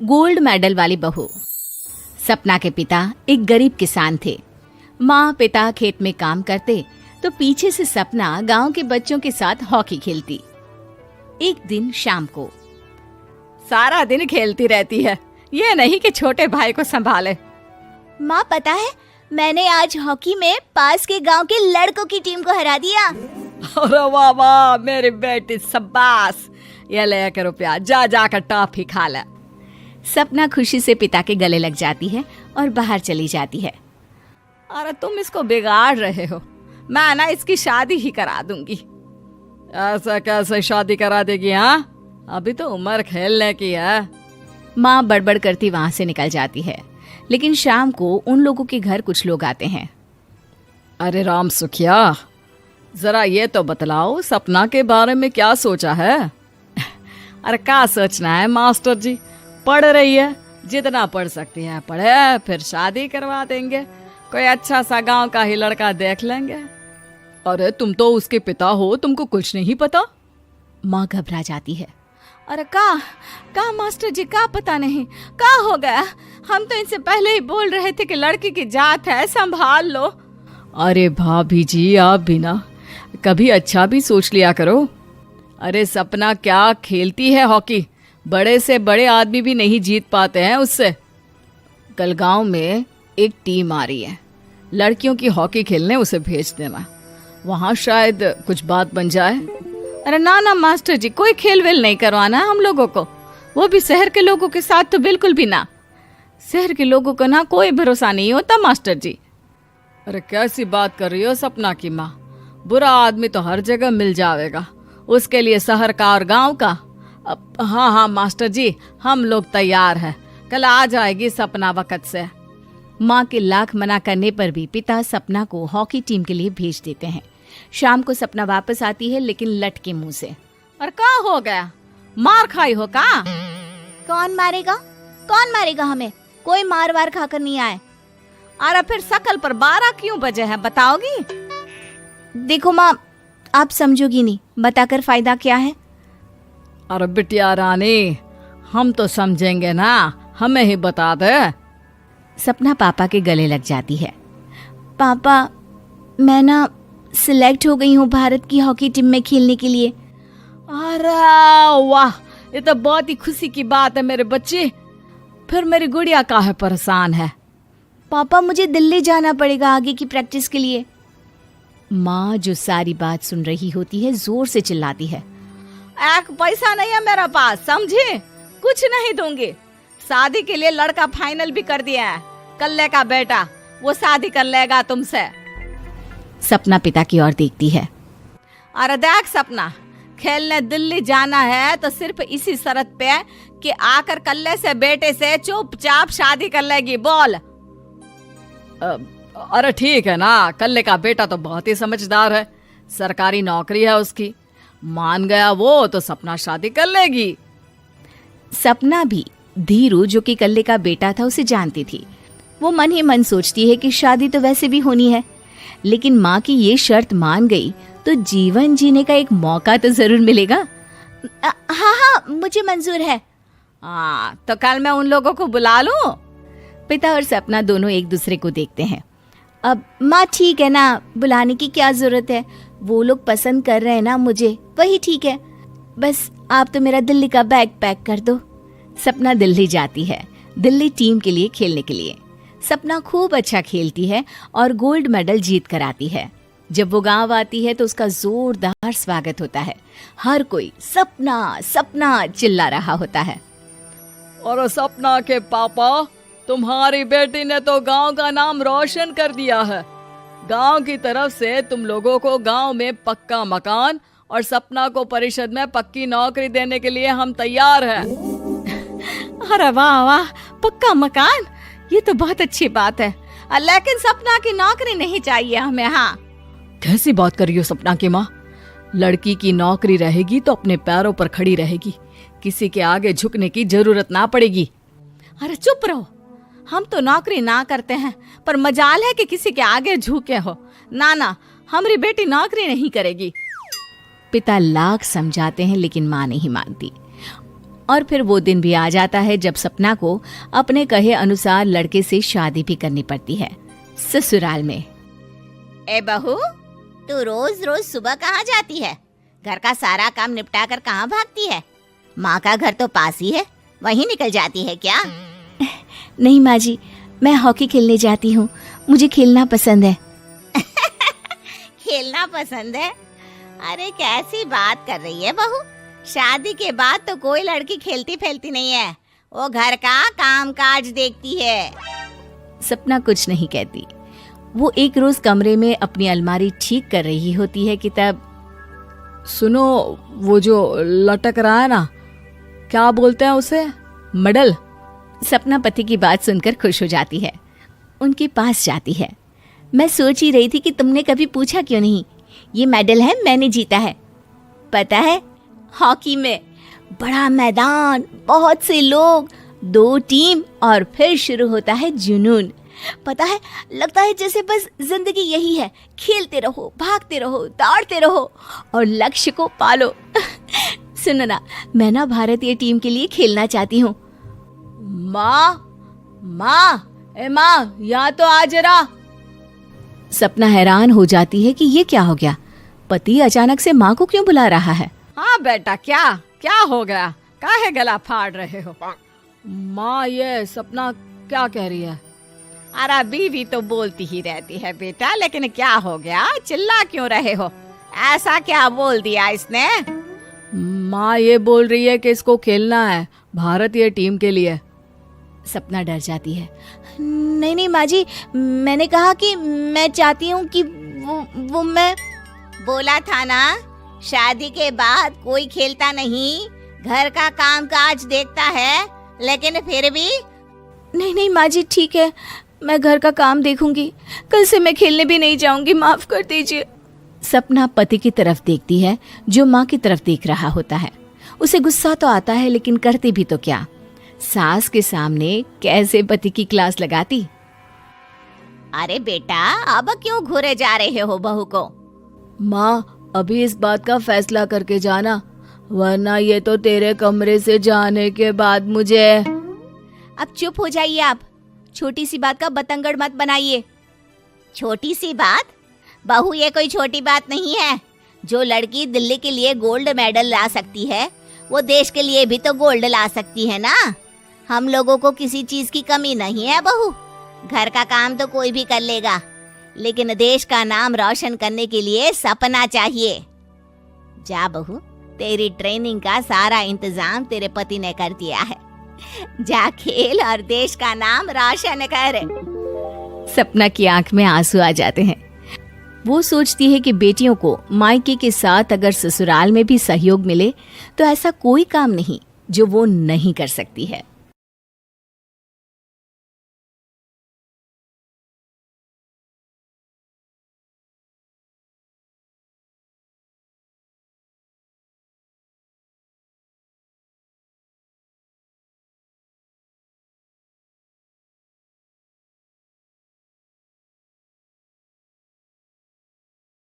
Gold medal वाली बहू। सपना के पिता एक गरीब किसान थे। माँ पिता खेत में काम करते तो पीछे से सपना गांव के बच्चों के साथ हॉकी खेलती। एक दिन शाम को, सारा दिन खेलती रहती है, ये नहीं कि छोटे भाई को संभाले। माँ पता है, मैंने आज हॉकी में पास के गांव के लड़कों की टीम को हरा दिया। अरे वाह वाह मेरी बेटी, शाबाश। ये ले के रुपया, जा जाकर टॉफी खा ले। सपना खुशी से पिता के गले लग जाती है और बाहर चली जाती है। अरे तुम इसको बिगाड़ रहे हो, मैं ना इसकी शादी ही करा दूंगी। ऐसा कैसे शादी करा देगी? हाँ, अभी तो उम्र खेलने की है। माँ बड़बड़ करती वहां से निकल जाती है। लेकिन शाम को उन लोगों के घर कुछ लोग आते हैं। अरे राम सुखिया, जरा ये तो बतलाओ, सपना के बारे में क्या सोचा है? अरे क्या सोचना है मास्टर जी, पढ़ रही है, जितना पढ़ सकती है पढ़े, फिर शादी करवा देंगे, कोई अच्छा सा गांव का ही लड़का देख लेंगे। अरे तुम तो उसके पिता हो, तुमको कुछ नहीं पता? माँ घबरा जाती है। अरे का मास्टर जी, का पता नहीं, का हो गया? हम तो इनसे पहले ही बोल रहे थे कि लड़की की जात है, संभाल लो। अरे भाभी जी, आप भी ना कभी अच्छा भी सोच लिया करो। अरे सपना क्या खेलती है हॉकी, बड़े से बड़े आदमी भी नहीं जीत पाते हैं उससे। कल गांव में एक टीम आ रही है, लड़कियों की हॉकी खेलने उसे भेज देना, वहां शायद कुछ बात बन जाए। अरे ना ना मास्टर जी, कोई खेल वेल नहीं करवाना हम लोगों को, वो भी शहर के लोगों के साथ तो बिल्कुल भी ना। शहर के लोगों को ना कोई भरोसा नहीं होता मास्टर जी। अरे कैसी बात कर रही हो सपना की माँ, बुरा आदमी तो हर जगह मिल जाएगा, उसके लिए शहर का और गांव का। हाँ हाँ मास्टर जी, हम लोग तैयार हैं, कल आ जाएगी सपना वक्त से। माँ के लाख मना करने पर भी पिता सपना को हॉकी टीम के लिए भेज देते हैं। शाम को सपना वापस आती है, लेकिन लट के मुंह से। और क्या हो गया, मार खाई हो का? कौन मारेगा हमें? कोई मार वार खाकर नहीं आए। अरे फिर शकल पर 12 क्यों बजे हैं, बताओगी? देखो माँ, आप समझोगी नहीं, बताकर फायदा क्या है? अरे बिटिया रानी, हम तो समझेंगे ना, हमें ही बता दे। सपना पापा के गले लग जाती है। पापा, मैं ना सिलेक्ट हो गई हूँ भारत की हॉकी टीम में खेलने के लिए। अरे वाह, ये तो बहुत ही खुशी की बात है मेरे बच्चे। फिर मेरी गुड़िया काहे परेशान है? पापा, मुझे दिल्ली जाना पड़ेगा आगे की प्रैक्टिस के लिए। माँ जो सारी बात सुन रही होती है, जोर से चिल्लाती है। एक पैसा नहीं है मेरे पास, समझे? कुछ नहीं दूंगी। शादी के लिए लड़का फाइनल भी कर दिया है, कल्ले का बेटा, वो शादी कर लेगा तुमसे। सपना पिता की ओर देखती है। अरे देख सपना, खेलने दिल्ली जाना है तो सिर्फ इसी शर्त पे कि आकर कल्ले से बेटे से चुपचाप शादी कर लेगी, बोल। अरे ठीक है ना, कल्ले का बेटा तो बहुत ही समझदार है, सरकारी नौकरी है उसकी, मान गया वो तो सपना शादी कर लेगी। सपना भी धीरू, जो कि कल्ले का बेटा था, उसे जानती थी। वो मन ही मन सोचती है कि शादी तो वैसे भी होनी है, लेकिन माँ की ये शर्त मान गई तो जीवन जीने का एक मौका तो जरूर मिलेगा। हाँ, मुझे मंजूर है। हाँ, तो कल मैं उन लोगों को बुला लूं? पिता और सपना दोनों एक दूसरे को देखते हैं। अब माँ ठीक है ना, बुलाने की क्या जरूरत है, वो लोग पसंद कर रहे हैं ना मुझे, वही ठीक है। बस आप तो मेरा दिल्ली का बैग पैक कर दो। सपना दिल्ली जाती है, दिल्ली टीम के लिए खेलने के लिए। सपना खूब अच्छा खेलती है और गोल्ड मेडल जीत कर आती है। जब वो गांव आती है तो उसका जोरदार स्वागत होता है। हर कोई सपना सपना चिल्ला रहा होता है। और सपना के पापा, तुम्हारी बेटी ने तो गांव का नाम रोशन कर दिया है। गांव की तरफ से तुम लोगों को गांव में पक्का मकान और सपना को परिषद में पक्की नौकरी देने के लिए हम तैयार हैं। अरे वाह वाह, पक्का मकान, ये तो बहुत अच्छी बात है, लेकिन सपना की नौकरी नहीं चाहिए हमें। हाँ, कैसी बात कर रही हो सपना की माँ? लड़की की नौकरी रहेगी तो अपने पैरों पर खड़ी रहेगी, किसी के आगे झुकने की जरूरत ना पड़ेगी। अरे चुप रहो, हम तो नौकरी ना करते हैं, पर मजाल है कि किसी के आगे झुके हो। ना ना, हमारी बेटी नौकरी नहीं करेगी। पिता लाख समझाते हैं लेकिन माँ नहीं मानती। और फिर वो दिन भी आ जाता है जब सपना को अपने कहे अनुसार लड़के से शादी भी करनी पड़ती है। ससुराल में। ए बहू, तू रोज रोज सुबह कहाँ जाती है? घर का सारा काम निपटा कर कहाँ भागती है? माँ का घर तो पास ही है, वहीं निकल जाती है क्या? नहीं माँ जी, मैं हॉकी खेलने जाती हूँ, मुझे खेलना पसंद है। खेलना पसंद है? अरे कैसी बात कर रही है बहू, शादी के बाद तो कोई लड़की खेलती फैलती नहीं है, वो घर का काम काज देखती है। सपना कुछ नहीं कहती। वो एक रोज कमरे में अपनी अलमारी ठीक कर रही होती है कि तब सुनो, वो जो लटक रहा है ना, क्या बोलते हैं उसे? मेडल। सपना पति की बात सुनकर खुश हो जाती है, उनके पास जाती है। मैं सोच ही रही थी कि तुमने कभी पूछा क्यों नहीं। ये मेडल है, मैंने जीता है, पता है, हॉकी में। बड़ा मैदान, बहुत से लोग, 2 टीम और फिर शुरू होता है जुनून। पता है, लगता है जैसे बस जिंदगी यही है, खेलते रहो, भागते रहो, दौड़ते रहो और लक्ष्य को पालो। सुनो ना, मैं ना भारतीय टीम के लिए खेलना चाहती हूँ। माँ, यहाँ तो आ जरा। सपना हैरान हो जाती है कि ये क्या हो गया, पति अचानक से माँ को क्यों बुला रहा है। हाँ बेटा, क्या हो गया? काहे गला फाड़ रहे हो? माँ, ये सपना क्या कह रही है? अरे बीवी तो बोलती ही रहती है बेटा, लेकिन क्या हो गया, चिल्ला क्यों रहे हो? ऐसा क्या बोल दिया इसने? माँ ये बोल रही है कि इसको खेलना है भारतीय टीम के लिए। सपना डर जाती है। नहीं माँ जी, मैंने कहा कि मैं चाहती हूँ कि वो मैं बोला था ना, शादी के बाद कोई खेलता नहीं, घर का काम काज देखता है, लेकिन फिर भी। नहीं माँ जी, ठीक है, मैं घर का काम देखूंगी, कल से मैं खेलने भी नहीं जाऊंगी, माफ कर दीजिए। सपना पति की तरफ देखती है जो माँ की तरफ देख रहा होता है। उसे गुस्सा तो आता है, लेकिन करती भी तो क्या, सास के सामने कैसे पति की क्लास लगाती। अरे बेटा, अब क्यों घूरे जा रहे हो बहू को? माँ, अभी इस बात का फैसला करके जाना, वरना ये तो तेरे कमरे से जाने के बाद मुझे। अब चुप हो जाइए आप, छोटी सी बात का बतंगड़ मत बनाइए। छोटी सी बात? बहू, ये कोई छोटी बात नहीं है। जो लड़की दिल्ली के लिए गोल्ड मेडल ला सकती है, वो देश के लिए भी तो गोल्ड ला सकती है ना। हम लोगों को किसी चीज की कमी नहीं है बहू, घर का काम तो कोई भी कर लेगा, लेकिन देश का नाम रोशन करने के लिए सपना चाहिए। जा बहू, तेरी ट्रेनिंग का सारा इंतजाम तेरे पति ने कर दिया है, जा खेल और देश का नाम रोशन कर। सपना की आंख में आंसू आ जाते हैं। वो सोचती है कि बेटियों को मायके के साथ अगर ससुराल में भी सहयोग मिले तो ऐसा कोई काम नहीं जो वो नहीं कर सकती है।